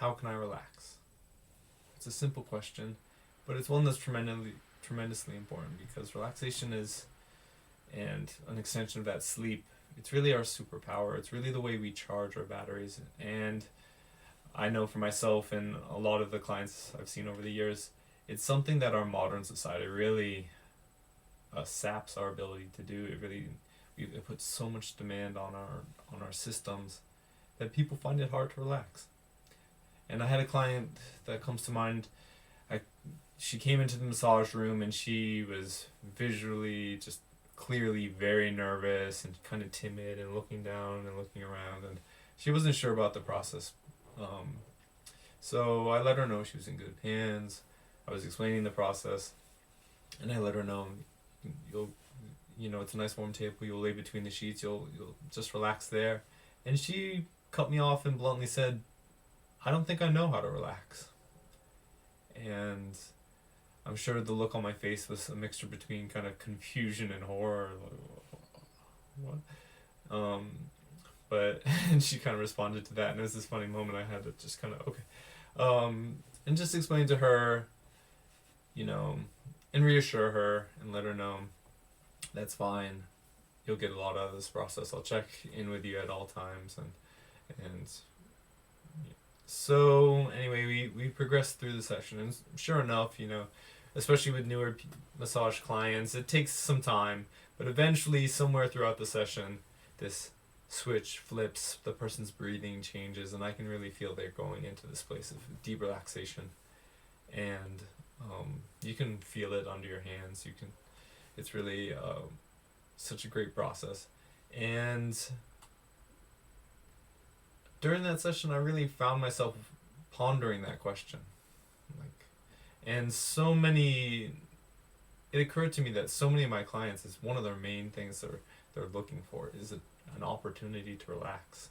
how can I relax? It's a simple question, but it's one that's tremendously important, because relaxation is, and an extension of that, sleep. It's really our superpower. It's really the way we charge our batteries. And I know for myself and a lot of the clients I've seen over the years, it's something that our modern society really saps our ability to do. It puts so much demand on our systems that people find it hard to relax. And I had a client that comes to mind. I She came into the massage room and she was visually just clearly very nervous and kind of timid and looking down and looking around, and she wasn't sure about the process. Um, so I let her know she was in good hands. I was explaining the process, and I let her know, you'll, it's a nice warm table. You'll lay between the sheets. You'll just relax there. And she cut me off and bluntly said, "I don't think I know how to relax." And I'm sure the look on my face was a mixture between kind of confusion and horror. Like, what? But and she kind of responded to that, and it was this funny moment I had to just kind of okay, and just explain to her, you know, and reassure her and let her know that's fine. You'll get a lot out of this process. I'll check in with you at all times, and so anyway, we progressed through the session, and sure enough, especially with newer massage clients, it takes some time, but eventually, somewhere throughout the session, this switch flips, the person's breathing changes, and I can really feel they're going into this place of deep relaxation, and you can feel it under your hands. It's really such a great process, and during that session, I really found myself pondering that question, and it occurred to me that so many of my clients, is one of their main things they're looking for is an opportunity to relax.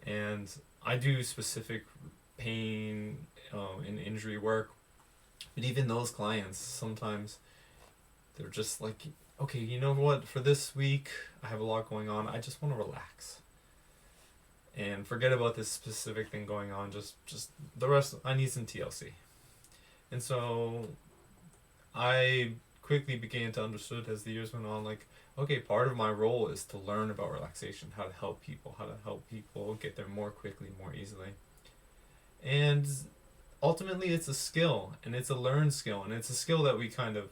And I do specific pain and injury work, but even those clients, sometimes they're just like, okay, you know what, for this week I have a lot going on, I just want to relax and forget about this specific thing going on. Just the rest, I need some TLC. And so I quickly began to understood as the years went on, like, okay, part of my role is to learn about relaxation, how to help people get there more quickly, more easily. And ultimately, it's a skill, and it's a learned skill, and it's a skill that we kind of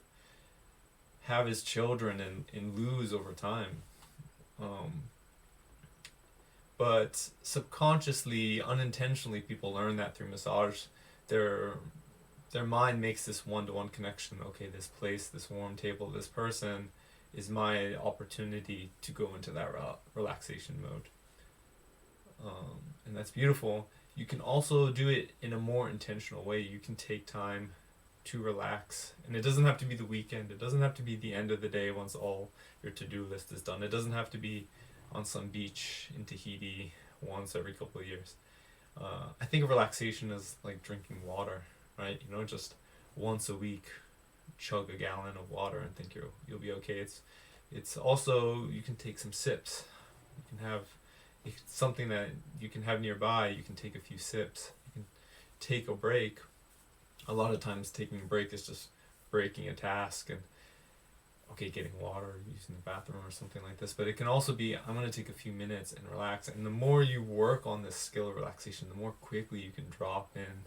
have as children and lose over time. But subconsciously, unintentionally, people learn that through massage. Their mind makes this one-to-one connection. Okay, this place, this warm table, this person is my opportunity to go into that relaxation mode. And that's beautiful. You can also do it in a more intentional way. You can take time to relax, and it doesn't have to be the weekend. It doesn't have to be the end of the day once all your to-do list is done. It doesn't have to be on some beach in Tahiti once every couple of years. I think of relaxation as like drinking water, right? Just once a week, chug a gallon of water and think you'll be okay. It's also, you can take some sips. You can have something that you can have nearby. You can take a few sips. You can take a break. A lot of times, taking a break is just breaking a task and getting water, using the bathroom or something like this. But it can also be, I'm going to take a few minutes and relax. And the more you work on this skill of relaxation, the more quickly you can drop in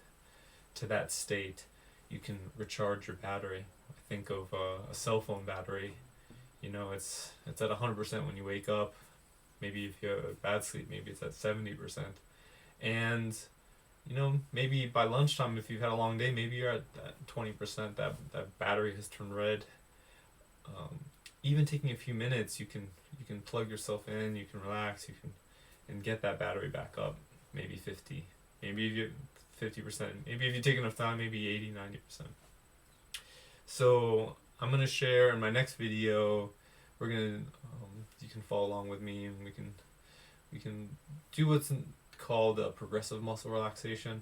to that state. You can recharge your battery. I think of a cell phone battery. It's at 100% when you wake up. Maybe if you have bad sleep, maybe it's at 70%. And maybe by lunchtime, if you've had a long day, maybe you're at that 20%. That battery has turned red. Even taking a few minutes, you can plug yourself in, you can relax, and get that battery back up. Maybe 50, maybe if you 50%, maybe if you take enough time, maybe 80, 90%. So I'm gonna share in my next video. You can follow along with me, and we can do what's called a progressive muscle relaxation.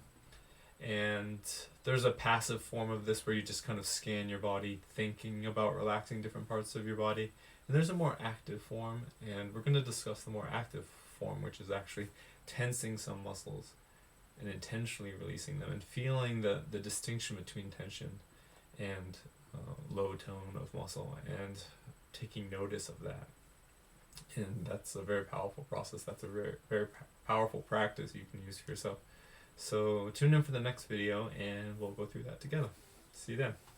And there's a passive form of this where you just kind of scan your body, thinking about relaxing different parts of your body. And there's a more active form, and we're going to discuss the more active form, which is actually tensing some muscles and intentionally releasing them and feeling the distinction between tension and low tone of muscle, and taking notice of that. And that's a very powerful process. That's a very powerful practice you can use for yourself. So tune in for the next video and we'll go through that together. See you then.